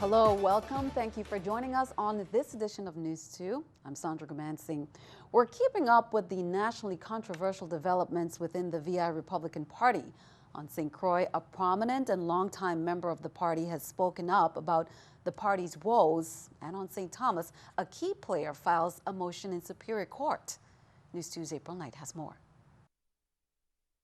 Hello, welcome. Thank you for joining us on this edition of News 2. I'm Sandra Gamansing. We're keeping up with the nationally controversial developments within the VI Republican Party. On St. Croix, a prominent and longtime member of the party has spoken up about the party's woes. And on St. Thomas, a key player files a motion in Superior Court. News 2's April Knight has more.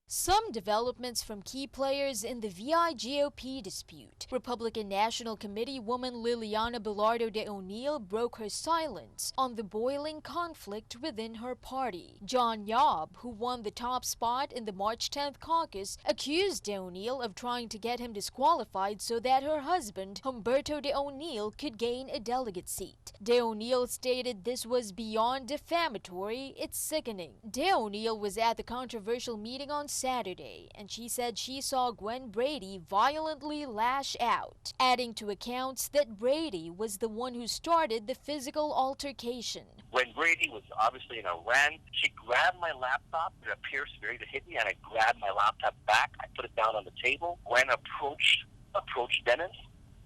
Some developments from key players in the VI GOP dispute. Republican National Committee woman Liliana Bilardo de O'Neill broke her silence on the boiling conflict within her party. John Yob, who won the top spot in the March 10th caucus, accused de O'Neill of trying to get him disqualified so that her husband, Humberto de O'Neill, could gain a delegate seat. De O'Neill stated this was beyond defamatory, it's sickening. De O'Neill was at the controversial meeting on Saturday, and she said she saw Gwen Brady violently lash out, adding to accounts that Brady was the one who started the physical altercation. When Brady was obviously in a rant, she grabbed my laptop. It appears very to hit me, and I grabbed my laptop back. I put it down on the table. Gwen approached Dennis.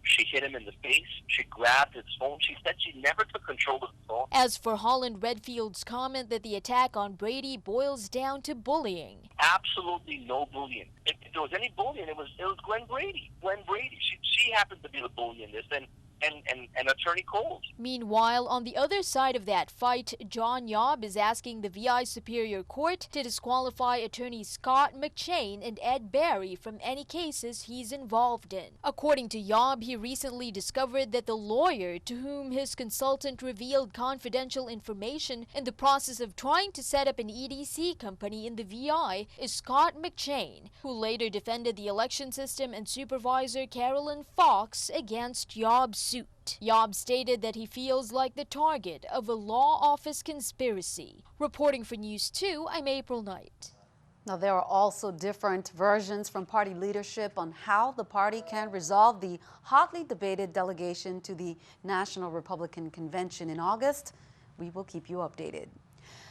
She hit him in the face. She grabbed his phone. She said she never took control of the phone. As for Holland Redfield's comment that the attack on Brady boils down to bullying. Absolutely no bullying. If there was any bullying, it was Gwen Brady. Gwen Brady. She happened to be the bully in this, and Attorney Coles. Meanwhile, on the other side of that fight, John Yob is asking the VI Superior Court to disqualify attorneys Scott McKay and Ed Barry from any cases he's involved in. According to Yob, he recently discovered that the lawyer to whom his consultant revealed confidential information in the process of trying to set up an EDC company in the VI is Scott McKay, who later defended the election system and supervisor Carolyn Fox against Yob's suit. Yob stated that he feels like the target of a law office conspiracy. Reporting for News 2, I'm April Knight. Now, there are also different versions from party leadership on how the party can resolve the hotly debated delegation to the National Republican Convention in August. We will keep you updated.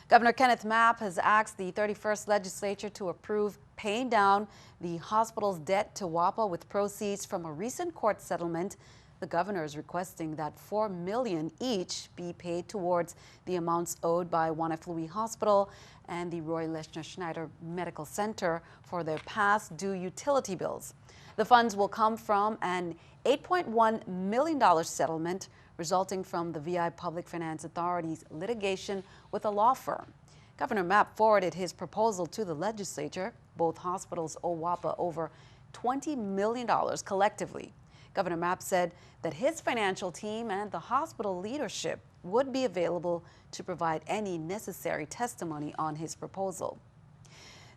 Governor Kenneth Mapp has asked the 31st legislature to approve paying down the hospital's debt to WAPA with proceeds from a recent court settlement. The governor is requesting that $4 million each be paid towards the amounts owed by Juan F. Louis Hospital and the Roy Leshner Schneider Medical Center for their past due utility bills. The funds will come from an $8.1 million settlement resulting from the VI Public Finance Authority's litigation with a law firm. Governor Mapp forwarded his proposal to the legislature. Both hospitals owe WAPA over $20 million collectively. Governor Mapp said that his financial team and the hospital leadership would be available to provide any necessary testimony on his proposal.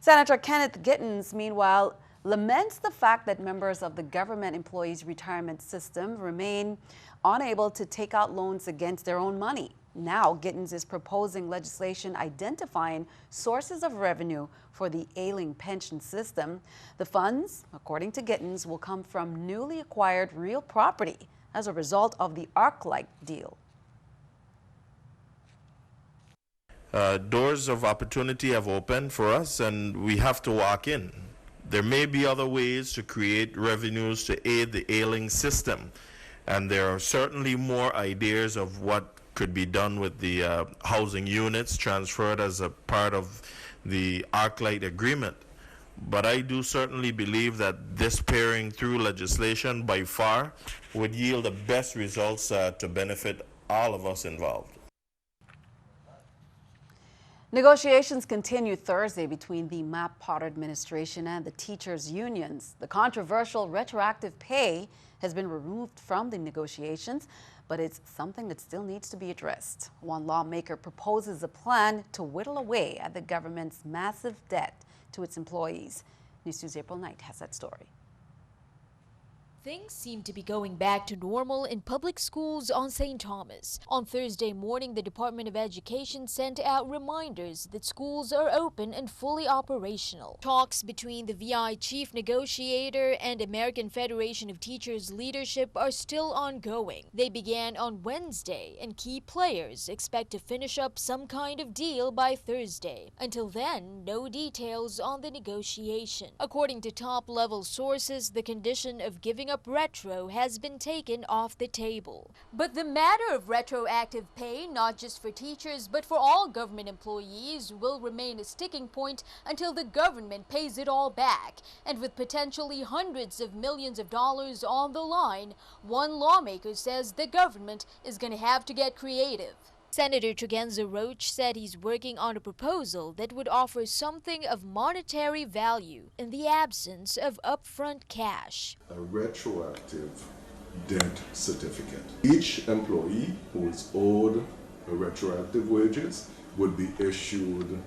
Senator Kenneth Gittens, meanwhile, laments the fact that members of the government employees' retirement system remain unable to take out loans against their own money. Now, Gittens is proposing legislation identifying sources of revenue for the ailing pension system. The funds, according to Gittens, will come from newly acquired real property as a result of the ArcLight deal. Doors of opportunity have opened for us, and we have to walk in. There may be other ways to create revenues to aid the ailing system, and there are certainly more ideas of what could be done with the housing units transferred as a part of the ArcLight agreement. But I do certainly believe that this pairing through legislation by far would yield the best results to benefit all of us involved. Negotiations continue Thursday between the Mapp Potter administration and the teachers' unions. The controversial retroactive pay has been removed from the negotiations, but it's something that still needs to be addressed. One lawmaker proposes a plan to whittle away at the government's massive debt to its employees. News 2's April Knight has that story. Things seem to be going back to normal in public schools on St. Thomas. On Thursday morning, the Department of Education sent out reminders that schools are open and fully operational. Talks between the VI chief negotiator and American Federation of Teachers leadership are still ongoing. They began on Wednesday, and key players expect to finish up some kind of deal by Thursday. Until then, no details on the negotiation. According to top-level sources, the condition of giving up retro has been taken off the table. But the matter of retroactive pay, not just for teachers but for all government employees, will remain a sticking point until the government pays it all back. And with potentially hundreds of millions of dollars on the line, one lawmaker says the government is going to have to get creative. Senator Tregenza Roach said he's working on a proposal that would offer something of monetary value in the absence of upfront cash. A retroactive debt certificate. Each employee who is owed a retroactive wages would be issued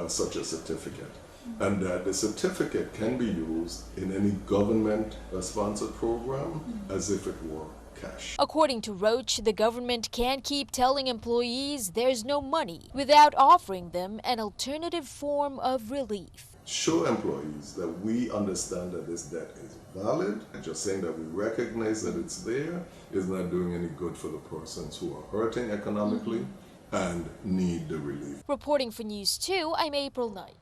such a certificate. And that the certificate can be used in any government-sponsored program as if it were cash. According to Roach, the government can't keep telling employees there's no money without offering them an alternative form of relief. Show employees that we understand that this debt is valid, and just saying that we recognize that it's there is not doing any good for the persons who are hurting economically and need the relief. Reporting for News 2, I'm April Knight.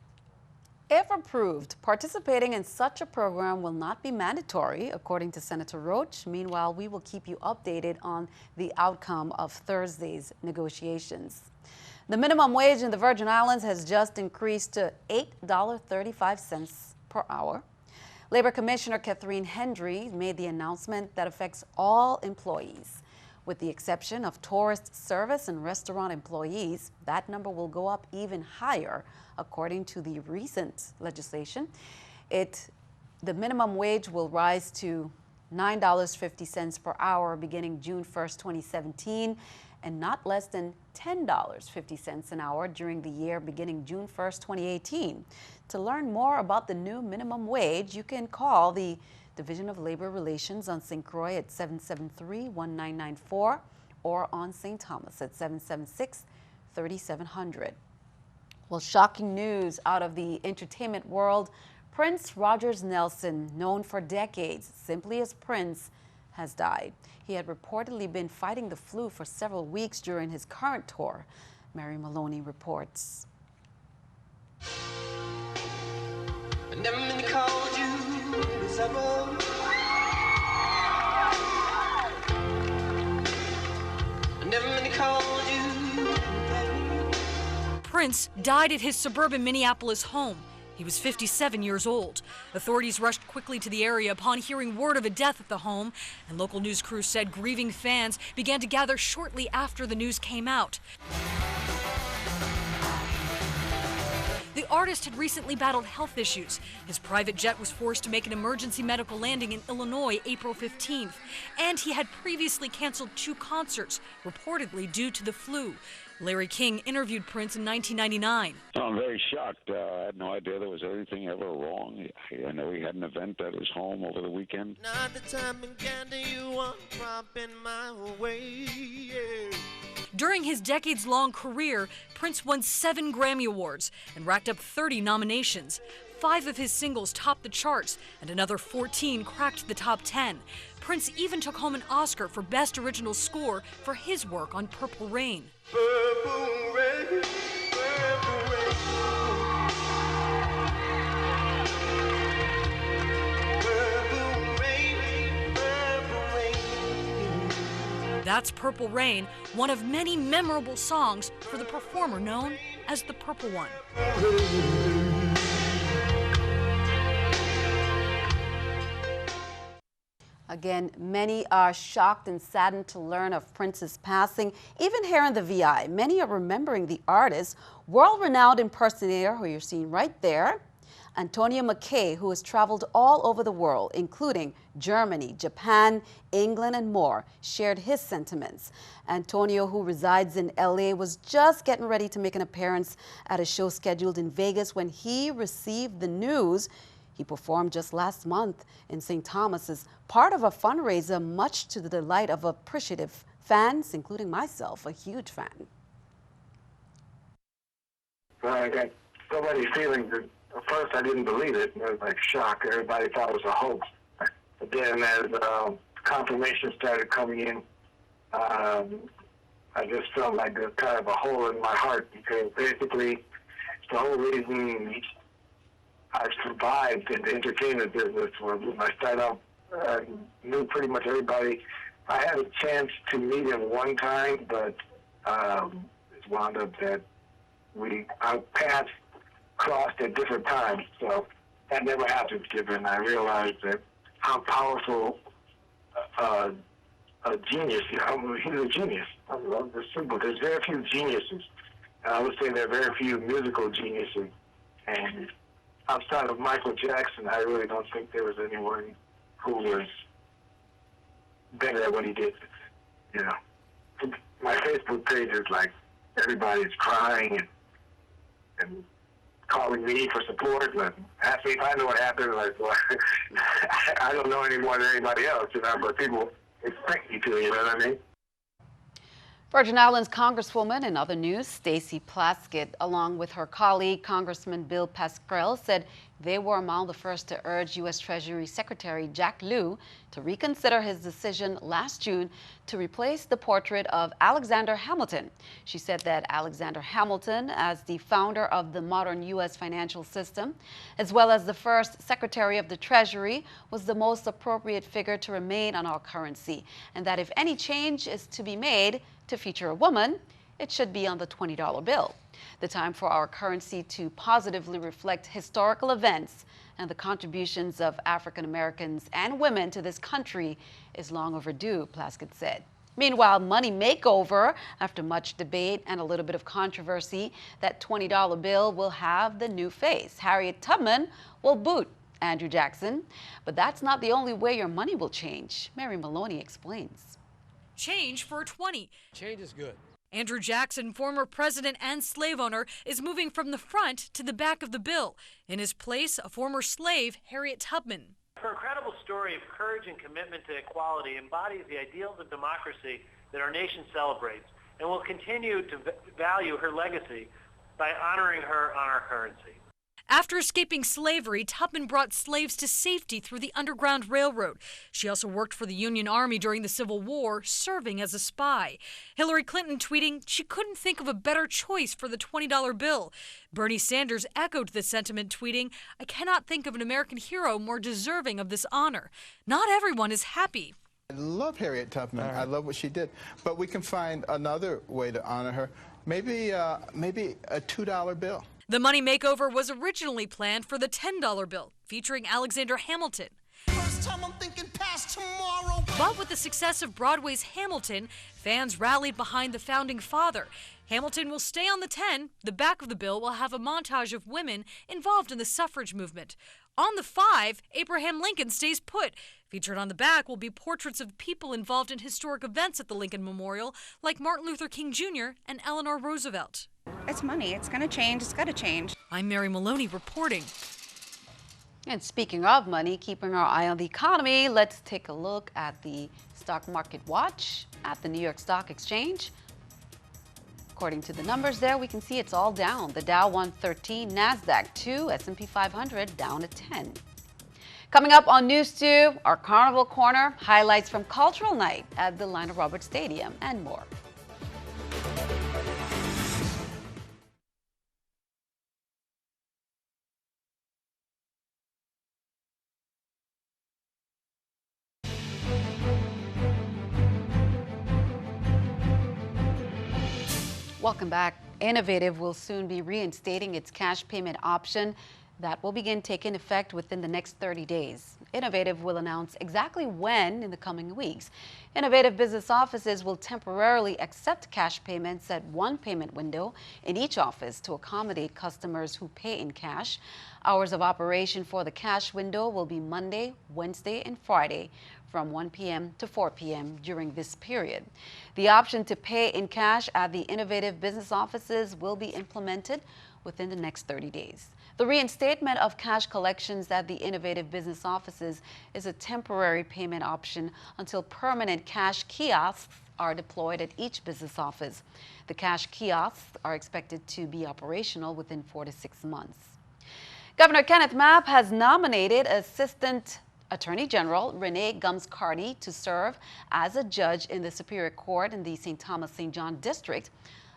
If approved, participating in such a program will not be mandatory, according to Senator Roach. Meanwhile, we will keep you updated on the outcome of Thursday's negotiations. The minimum wage in the Virgin Islands has just increased to $8.35 per hour. Labor Commissioner Catherine Hendry made the announcement that affects all employees. With the exception of tourist service and restaurant employees, that number will go up even higher, according to the recent legislation. The minimum wage will rise to $9.50 per hour beginning June 1st, 2017, and not less than $10.50 an hour during the year beginning June 1st, 2018. To learn more about the new minimum wage, you can call the Division of Labor Relations on St. Croix at 773-1994 or on St. Thomas at 776-3700. Well, shocking news out of the entertainment world. Prince Rogers Nelson, known for decades simply as Prince, has died. He had reportedly been fighting the flu for several weeks during his current tour. Mary Maloney reports. I never meant to call you Isabel. I never meant to call you. Prince died at his suburban Minneapolis home. He was 57 years old. Authorities rushed quickly to the area upon hearing word of a death at the home, and local news crews said grieving fans began to gather shortly after the news came out. The artist had recently battled health issues. His private jet was forced to make an emergency medical landing in Illinois April 15th, and he had previously canceled 2 concerts, reportedly due to the flu. Larry King interviewed Prince in 1999. I'm very shocked. I had no idea there was anything ever wrong. I know he had an event at his home over the weekend. Not the time again do you want dropping my way. Yeah. During his decades-long career, Prince won 7 Grammy Awards and racked up 30 nominations. 5 of his singles topped the charts, and another 14 cracked the top 10. Prince even took home an Oscar for Best Original Score for his work on Purple Rain. Purple rain, purple rain. Purple rain, purple rain. That's Purple Rain, one of many memorable songs for the performer known as the Purple One. Again, many are shocked and saddened to learn of Prince's passing. Even here in the VI, many are remembering the artist, world-renowned impersonator who you're seeing right there, Antonio McKay, who has traveled all over the world, including Germany, Japan, England, and more, shared his sentiments. Antonio, who resides in LA, was just getting ready to make an appearance at a show scheduled in Vegas when he received the news. He performed just last month in St. Thomas as part of a fundraiser, much to the delight of appreciative fans, including myself, a huge fan. Well, I got so many feelings. At first, I didn't believe it. It was like shock. Everybody thought it was a hoax. But then as confirmation started coming in, I just felt like a kind of a hole in my heart, because basically the whole reason I survived in the entertainment business was I started out knew pretty much everybody. I had a chance to meet him one time, but it's wound up that our paths crossed at different times. So that never happened, given I realized that how powerful a genius, he's a genius. It's simple. There's very few geniuses. And I would say there are very few musical geniuses. And outside of Michael Jackson, I really don't think there was anyone who was better at what he did. You know, my Facebook page is like everybody's crying and calling me for support, but ask me if I know what happened. Like, well, I don't know any more than anybody else, you know. But people expect you to, you know what I mean? Virgin Islands Congresswoman in other news, Stacy Plaskett, along with her colleague Congressman Bill Pascrell, said they were among the first to urge U.S. Treasury Secretary Jack Lew to reconsider his decision last June to replace the portrait of Alexander Hamilton. She said that Alexander Hamilton, as the founder of the modern U.S. financial system, as well as the first Secretary of the Treasury, was the most appropriate figure to remain on our currency, and that if any change is to be made to feature a woman, it should be on the $20 bill. The time for our currency to positively reflect historical events and the contributions of African Americans and women to this country is long overdue, Plaskett said. Meanwhile, Money Makeover, after much debate and a little bit of controversy, that $20 bill will have the new face. Harriet Tubman will boot Andrew Jackson. But that's not the only way your money will change. Mary Maloney explains. Change for a 20. Change is good. Andrew Jackson, former president and slave owner, is moving from the front to the back of the bill. In his place, a former slave, Harriet Tubman. Her incredible story of courage and commitment to equality embodies the ideals of democracy that our nation celebrates, and will continue to value her legacy by honoring her on our currency. After escaping slavery, Tubman brought slaves to safety through the Underground Railroad. She also worked for the Union Army during the Civil War, serving as a spy. Hillary Clinton tweeting she couldn't think of a better choice for the $20 bill. Bernie Sanders echoed the sentiment, tweeting, "I cannot think of an American hero more deserving of this honor." Not everyone is happy. I love Harriet Tubman. I love what she did. But we can find another way to honor her. Maybe a $2 bill. The Money Makeover was originally planned for the $10 bill, featuring Alexander Hamilton. First time I'm thinking past tomorrow. But with the success of Broadway's Hamilton, fans rallied behind the founding father. Hamilton will stay on the 10. The back of the bill will have a montage of women involved in the suffrage movement. On the 5, Abraham Lincoln stays put. Featured on the back will be portraits of people involved in historic events at the Lincoln Memorial, like Martin Luther King Jr. and Eleanor Roosevelt. It's money. It's going to change. It's got to change. I'm Mary Maloney reporting. And speaking of money, keeping our eye on the economy, let's take a look at the stock market watch at the New York Stock Exchange. According to the numbers there, we can see it's all down. The Dow 113, NASDAQ 2, S&P 500 down at 10. Coming up on News 2, our Carnival Corner, highlights from Cultural Night at the Lionel Roberts Stadium, and more. Welcome back. Innovative will soon be reinstating its cash payment option that will begin taking effect within the next 30 days. Innovative will announce exactly when in the coming weeks. Innovative business offices will temporarily accept cash payments at one payment window in each office to accommodate customers who pay in cash. Hours of operation for the cash window will be Monday, Wednesday, and Friday from 1 p.m. to 4 p.m. during this period. The option to pay in cash at the Innovative business offices will be implemented within the next 30 days. The reinstatement of cash collections at the Innovative business offices is a temporary payment option until permanent cash kiosks are deployed at each business office. The cash kiosks are expected to be operational within 4 to 6 months. Governor Kenneth Mapp has nominated Assistant Attorney General Renee Gumbs-Carty to serve as a judge in the Superior Court in the St. Thomas-St. John District.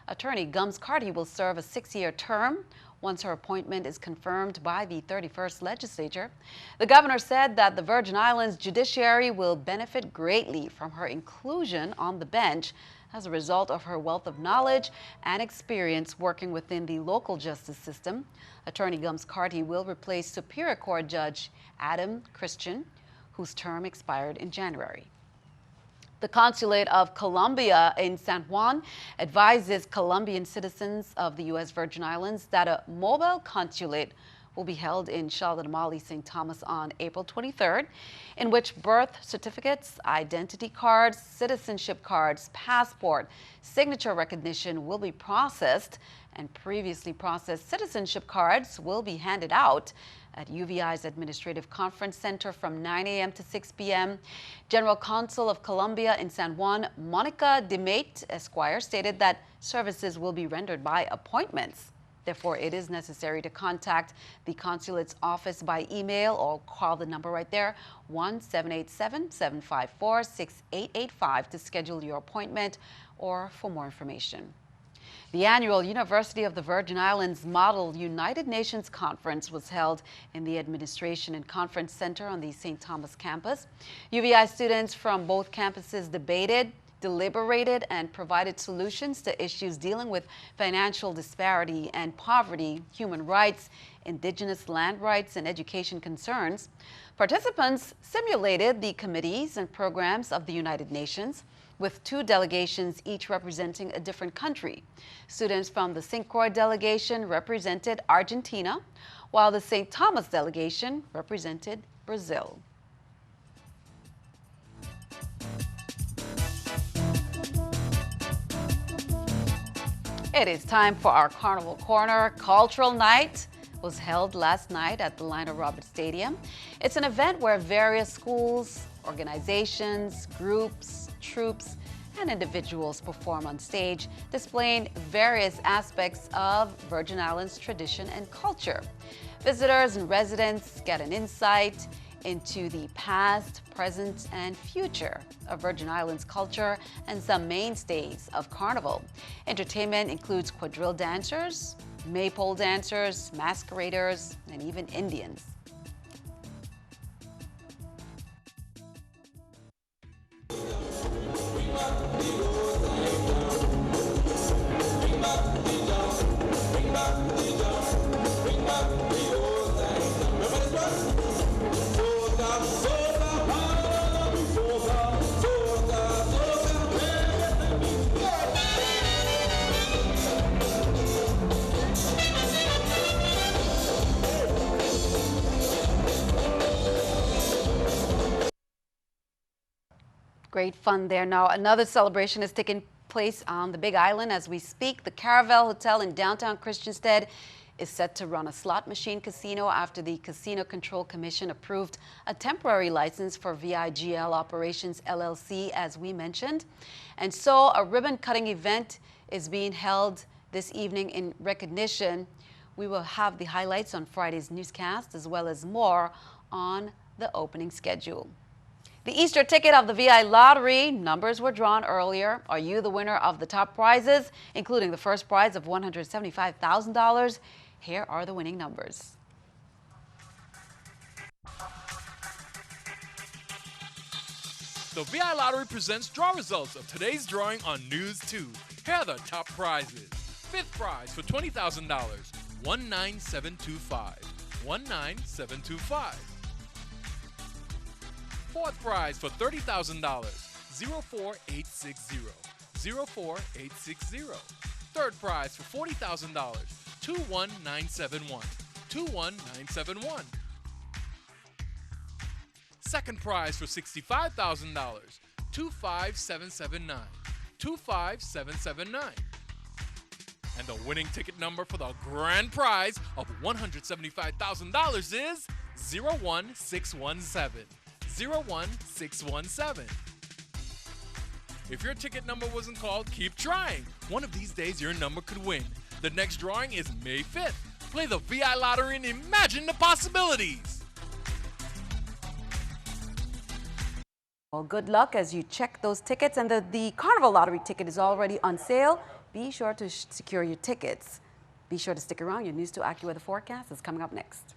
Attorney Gumbs-Carty will serve a 6-year term once her appointment is confirmed by the 31st legislature. The governor said that the Virgin Islands judiciary will benefit greatly from her inclusion on the bench as a result of her wealth of knowledge and experience working within the local justice system. Attorney Gums Carty will replace Superior Court Judge Adam Christian, whose term expired in January. The Consulate of Colombia in San Juan advises Colombian citizens of the U.S. Virgin Islands that a mobile consulate will be held in Charlotte-Amalie, St. Thomas on April 23rd, in which birth certificates, identity cards, citizenship cards, passport, signature recognition will be processed, and previously processed citizenship cards will be handed out at UVI's Administrative Conference Center from 9 a.m. to 6 p.m. General Consul of Colombia in San Juan, Monica DeMate, Esquire, stated that services will be rendered by appointments. Therefore, it is necessary to contact the consulate's office by email or call the number right there, 1-787-754-6885 to schedule your appointment or for more information. The annual University of the Virgin Islands Model United Nations Conference was held in the Administration and Conference Center on the St. Thomas campus. UVI students from both campuses debated, deliberated, and provided solutions to issues dealing with financial disparity and poverty, human rights, indigenous land rights, and education concerns. Participants simulated the committees and programs of the United Nations, with 2 delegations each representing a different country. Students from the St. Croix delegation represented Argentina, while the St. Thomas delegation represented Brazil. It is time for our Carnival Corner. Cultural Night was held last night at the Lionel Roberts Stadium. It's an event where various schools, organizations, groups, troops, and individuals perform on stage, displaying various aspects of Virgin Islands tradition and culture. Visitors and residents get an insight into the past, present, and future of Virgin Islands culture and some mainstays of Carnival. Entertainment includes quadrille dancers, maypole dancers, masqueraders, and even Indians. Great fun there. Now, another celebration is taking place on the Big Island as we speak. The Caravel Hotel in downtown Christiansted is set to run a slot machine casino after the Casino Control Commission approved a temporary license for VIGL Operations LLC, as we mentioned. And so a ribbon-cutting event is being held this evening in recognition. We will have the highlights on Friday's newscast, as well as more on the opening schedule. The Easter ticket of the VI Lottery, numbers were drawn earlier. Are you the winner of the top prizes, including the first prize of $175,000? Here are the winning numbers. The VI Lottery presents draw results of today's drawing on NEWS2. Here are the top prizes. Fifth prize for $20,000, 19725, 19725. Fourth prize for $30,000, 04860, 04860. Third prize for $40,000, 21971, 21971. Second prize for $65,000, 25779, 25779. And the winning ticket number for the grand prize of $175,000 is 01617. 01617. If your ticket number wasn't called, keep trying. One of these days, your number could win. The next drawing is May 5th. Play the VI Lottery and imagine the possibilities. Well, good luck as you check those tickets. And the Carnival Lottery ticket is already on sale. Be sure to secure your tickets. Be sure to stick around. Your News 2 AccuWeather forecast is coming up next.